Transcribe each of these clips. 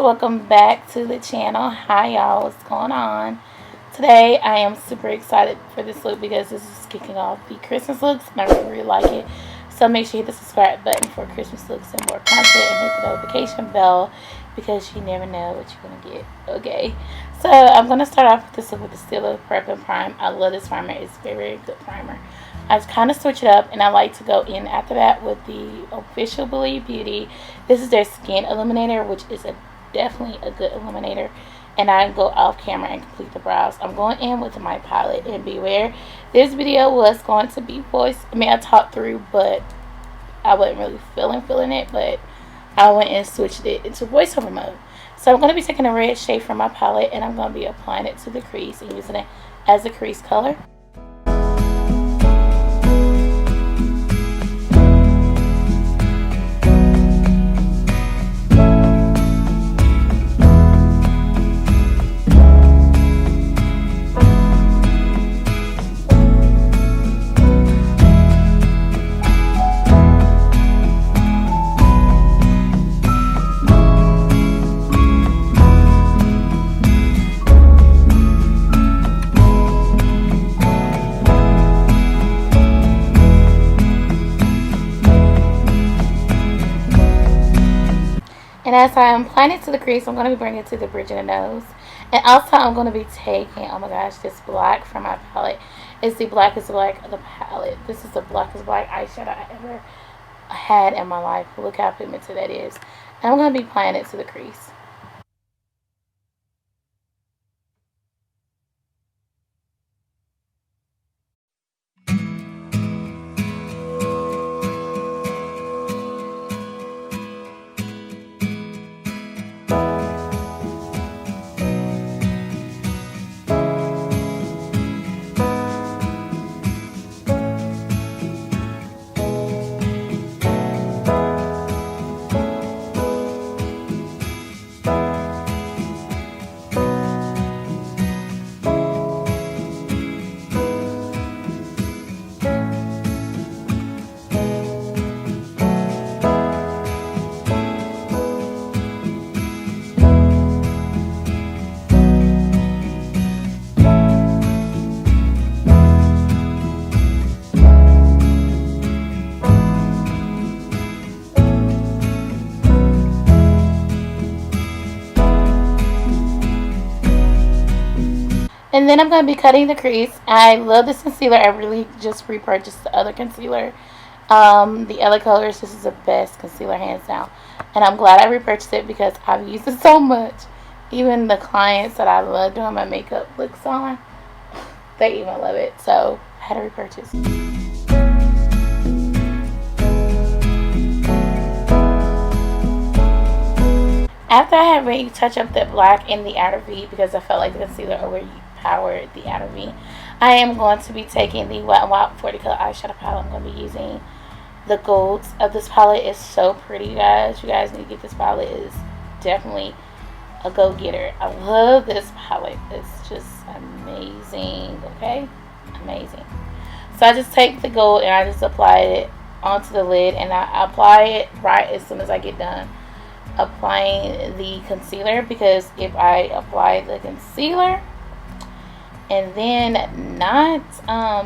welcome back to the channel. Hi y'all, what's going on? Today I am super excited for this look because this is kicking off the Christmas looks and I really like it. So make sure you hit the subscribe button for Christmas looks and more content, and hit the notification bell because you never know what you're going to get. Okay, so I'm going to start off with this look with the Stila Prep and Prime. I love this primer. It's a very, very good primer. I kind of switch it up, and I like to go in after that with the official Believe Beauty. This is their Skin Illuminator, which is definitely a good illuminator. And I go off camera and complete the brows. I'm going in with my palette, and beware, this video was going to be voice. I talked through, but I wasn't really feeling it. But I went and switched it into voiceover mode. So I'm going to be taking a red shade from my palette, and I'm going to be applying it to the crease and using it as a crease color. And as I'm applying it to the crease, I'm going to be bringing it to the bridge of the nose. And also, I'm going to be taking, oh my gosh, this black from my palette. It's the Blackest Black of the palette. This is the Blackest Black eyeshadow I ever had in my life. Look how pigmented that is. And I'm going to be applying it to the crease. And then I'm going to be cutting the crease. I love this concealer. I really just repurchased the other concealer. The LA Colors. This is the best concealer hands down. And I'm glad I repurchased it because I've used it so much. Even the clients that I love doing my makeup looks on, they even love it. So I had to repurchase. After I had really touched up that black in the outer V because I felt like the concealer overpowered the outer V, I am going to be taking the Wet n Wild 40 color eyeshadow palette. I'm going to be using the golds of this palette. It's so pretty, you guys. You guys need to get this palette. It is definitely a go-getter. I love this palette. It's just amazing, okay? Amazing. So I just take the gold and I just apply it onto the lid, and I apply it right as soon as I get done applying the concealer, because if I apply the concealer and then not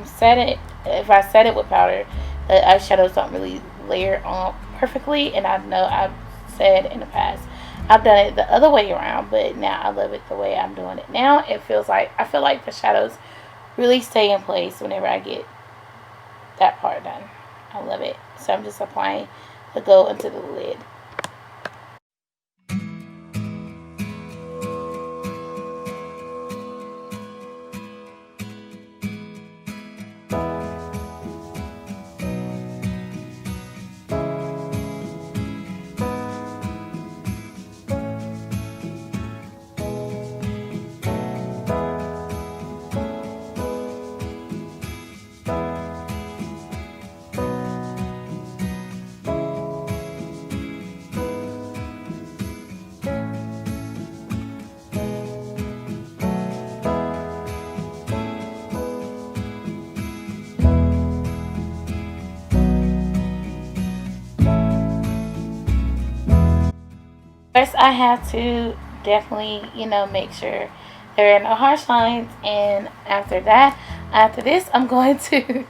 set it, if I set it with powder, the eyeshadows don't really layer on perfectly. And I know I've said in the past I've done it the other way around, but now I love it the way I'm doing it now. It feels like, I feel like the shadows really stay in place whenever I get that part done. I love it. So I'm just applying the gold into the lid. first I have to definitely, you know, make sure there are no harsh lines. And after this, I'm going to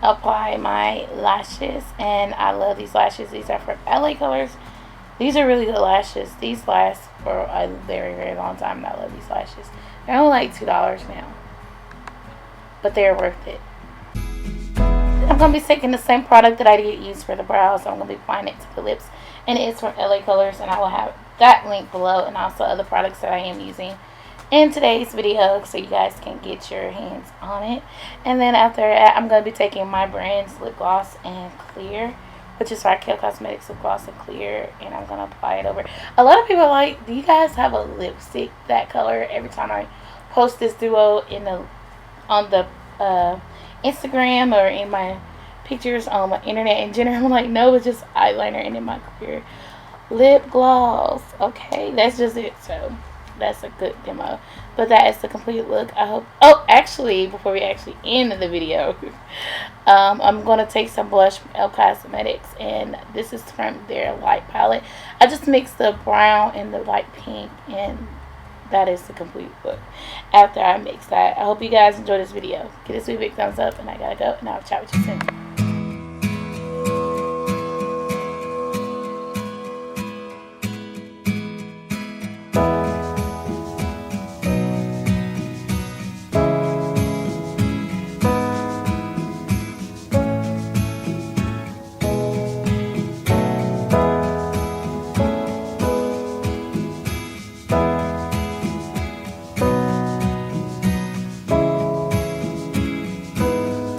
apply my lashes. And I love these lashes. These are from LA Colors. These are really good lashes. These last for a very, very long time, and I love these lashes. They're only like $2 now, but they're worth it. I'm going to be taking the same product that I did use for the brows. So I'm going to be applying it to the lips, and it's from LA Colors, and I will have that link below, and also other products that I am using in today's video, so you guys can get your hands on it. And then after that, I'm going to be taking my brand's lip gloss and clear, which is Raquel Cosmetics lip gloss and clear, and I'm going to apply it over. A lot of people are like, do you guys have a lipstick that color? Every time I post this duo on the Instagram or in my pictures on my internet in general, I'm like, no, it's just eyeliner and then my clear lip gloss. Okay, that's just it. So that's a good demo, but that is the complete look. I hope. Oh, actually, before we actually end the video, I'm going to take some blush from Elle Cosmetics, and this is from their light palette. I just mixed the brown and the light pink, and that is the complete look after I mix that. I hope you guys enjoyed this video. Give this a big thumbs up, and I gotta go, and I'll chat with you soon.